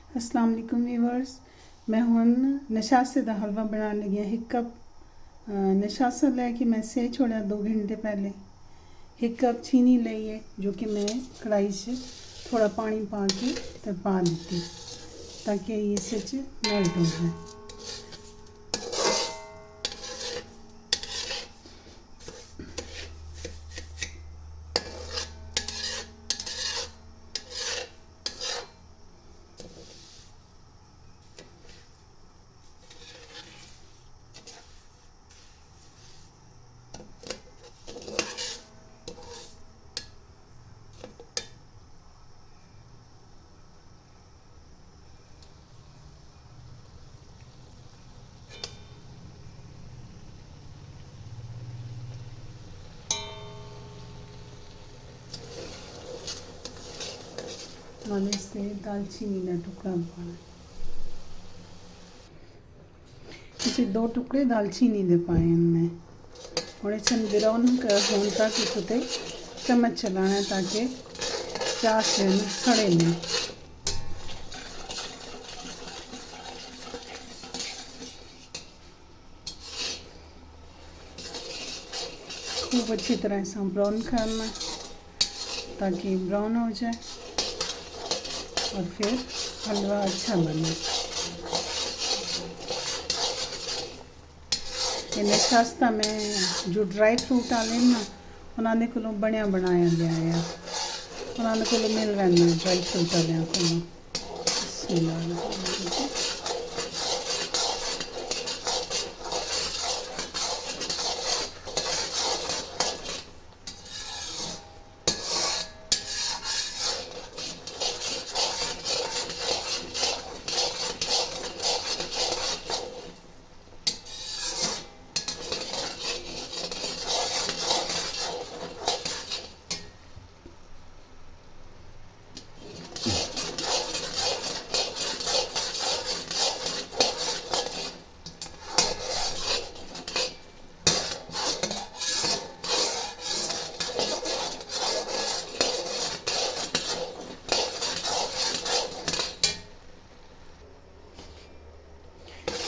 अस्सलाम वालेकुम व्यूअर्स, मैं हुन निशास्ती दा हलवा बनाने लगी। एक कप निशास्ता लैके मैं सेह छोड़ा 2 घंटे पहले। एक कप चीनी लईए जो कि मैं कढ़ाई से थोड़ा पानी पा के पा दी ताकि ये सच मेल्ट हो जाए। और इससे दालचीनी का टुकड़ा पाना, इसे 2 टुकड़े दालचीनी दे पाए इनमें। और इसे ब्राउन कर होने तक इससे चम्मच चलाना है ताकि चाश सड़े नहीं। खूब अच्छी तरह से ब्राउन करना ताकि ब्राउन हो जाए और फिर हलवा अच्छा बने। ये निशास्ता में जो ड्राई फ्रूट आले ना उन्होंने को बढ़िया बनाया लिया है, उन्होंने को मिल रहा है ड्राई फ्रूट आलिया को।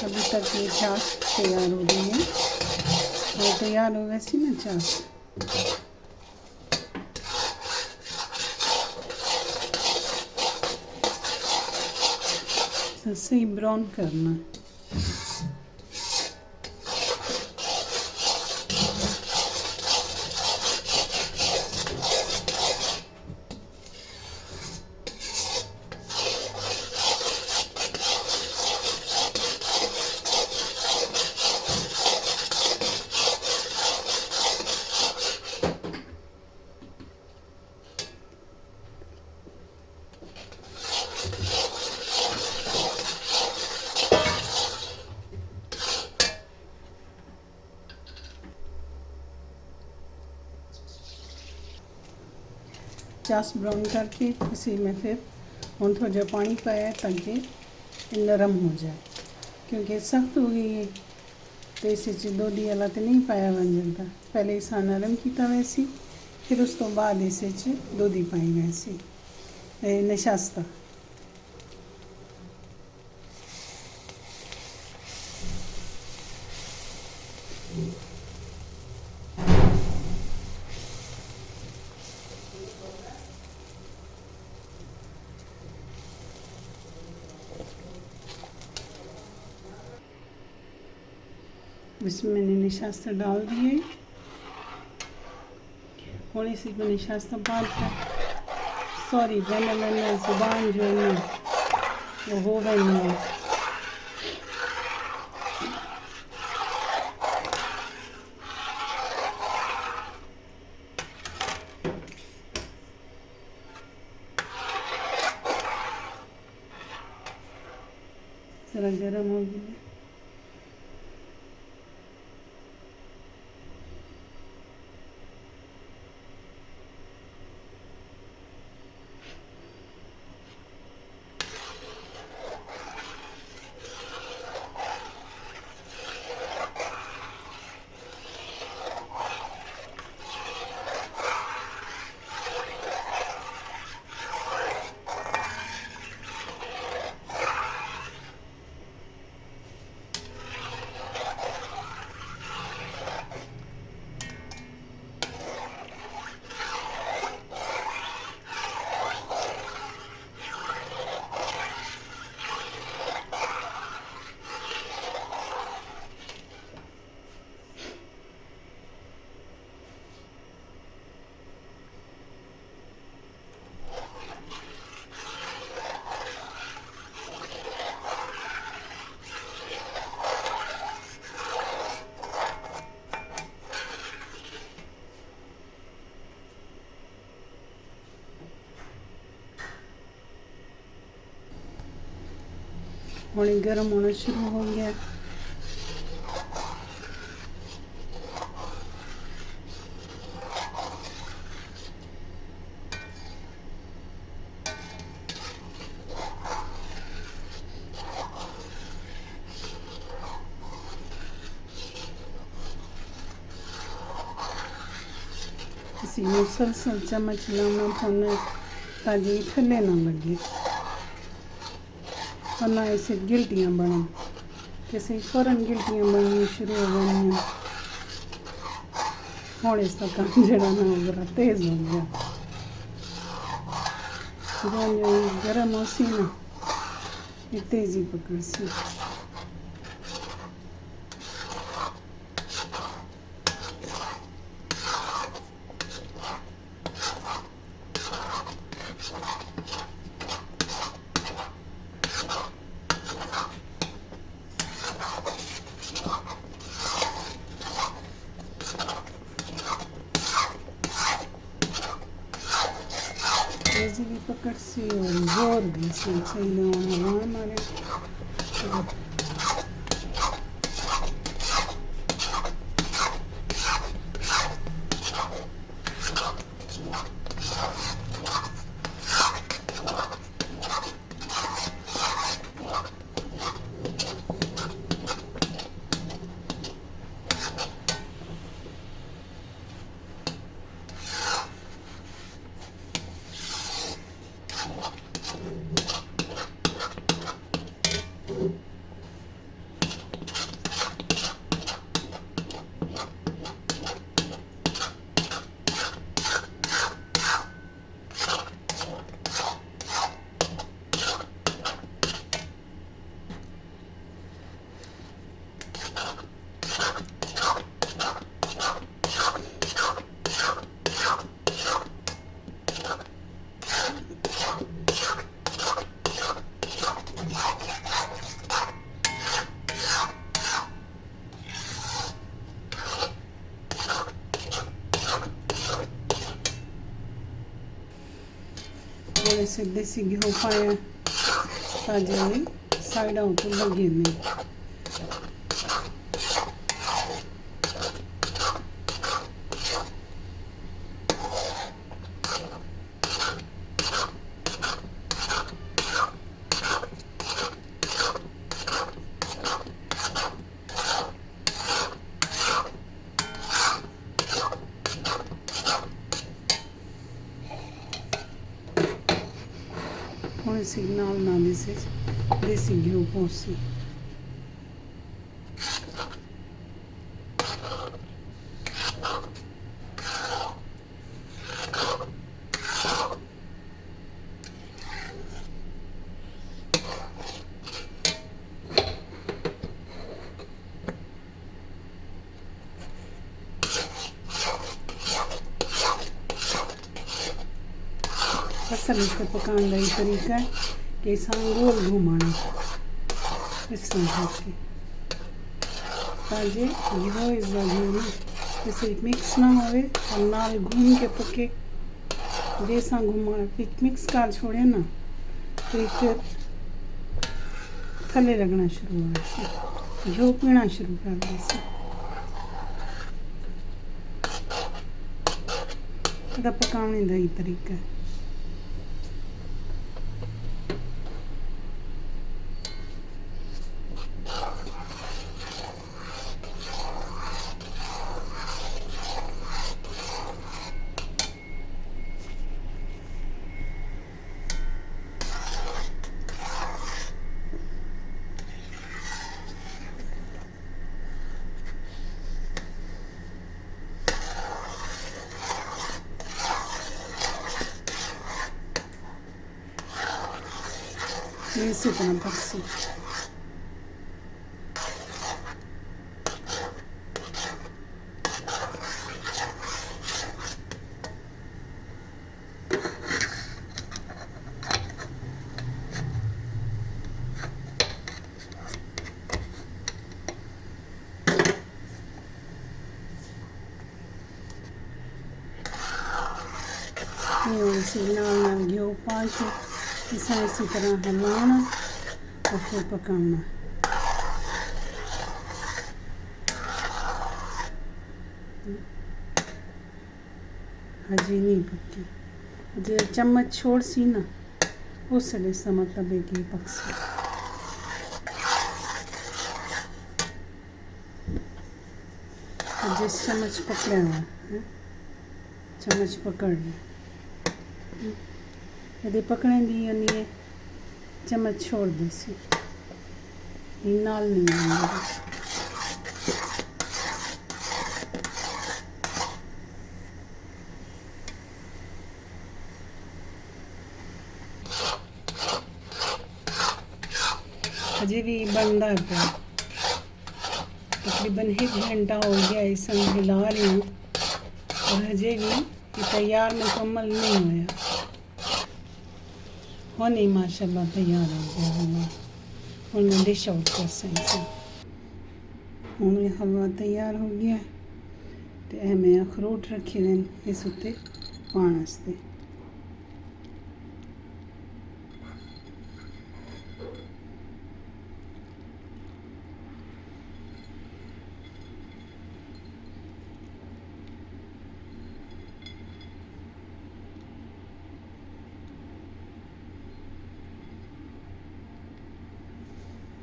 अभी तक ये चाश तैयार हो रही है, वो तैयार हो वैसी ना चाश। सही ब्राउन करना है। चाश ब्राउन करके इसी में फिर हम थोड़ा जहा पानी पाया ताकि नरम हो जाए, क्योंकि सख्त हो गई है तो इसे दूधी वाला तो नहीं पाया बन जाता। पहले इसा नरम किया वैसी, फिर उस तो बाद इसे दूधी पाई वैसी निशास्ता। इसमें मैंने निशास्ता डाल दिए और इसी को निशास्ता बाद सॉरी मैंने ज़ुबान जो है ना वो हो गई है। ज़रा गर्म हो गई। हुणे गर्म होना शुरू हो गया। इसी मुसलसल चम्मच लाना पड़ना ताकि थल्ले ना लगे और ना इसे गिल्टियाँ बने। जैसे फ़ौरन गिल्टियाँ बननी शुरू हो गई हैं और इसका काम जड़ा ना जरा तेज़ हो गया। जो गर्म हो सी ना ये तेज़ी पकड़ सी। तेज़ी भी पकड़ सी और जोर भी सी चाहिए हवा हमारे। थोड़े से देसी घी पाया ताजे साइड आउट लगे में। थोड़ी सिग्नल ना देसी घी पोसी असल इससे पकाने का ये तरीका है कि इस गोल घुमाना इस तरह के ताजे घी इस बाजू जैसे मिक्स ना होवे और नाल घूम के पके जैसा घुमा मिक्स कर छोड़े ना तो एक थले लगना शुरू हो घी पीना शुरू कर दे पकाने का ही तरीका है। इसी तरह पकसी नाल घी पा के इसी तरह हिलाना और फिर पकाना। हजी नहीं पकी, जो चम्मच छोड़ सी ना उस इसका मतलब है कि पक सी। जिस चम्मच पकड़ा हुआ है, चम्मच पकड़ लिया, यदि पकड़ेंगी यानी चम्मच छोड़ दे सी, नाल नहीं आएंगे। अजे भी बनता है, तकरीबन 1 घंटा हो गया इस हिला रही हूँ और हजे भी ये तैयार मुकम्मल नहीं होया। होने माशाल्लाह तैयार हो गया हलवा। और मैं डिश आउट कर सकती हूँ। ये हलवा तैयार हो गया है, तो मैं अखरोट रखे हैं इस उत्ते पाने वास्ते।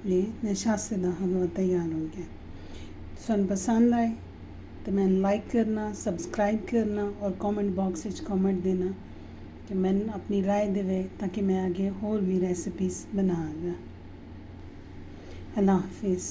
ये निशास्ती दा हलवा तैयार हो गया। तुहानू पसंद आए तो मैं लाइक करना, सब्सक्राइब करना और कमेंट बॉक्स में कमेंट देना कि मैंने अपनी राय देवे, ताकि मैं आगे और भी रेसिपीज़ बनाऊंगा। अल्लाह हाफिज़।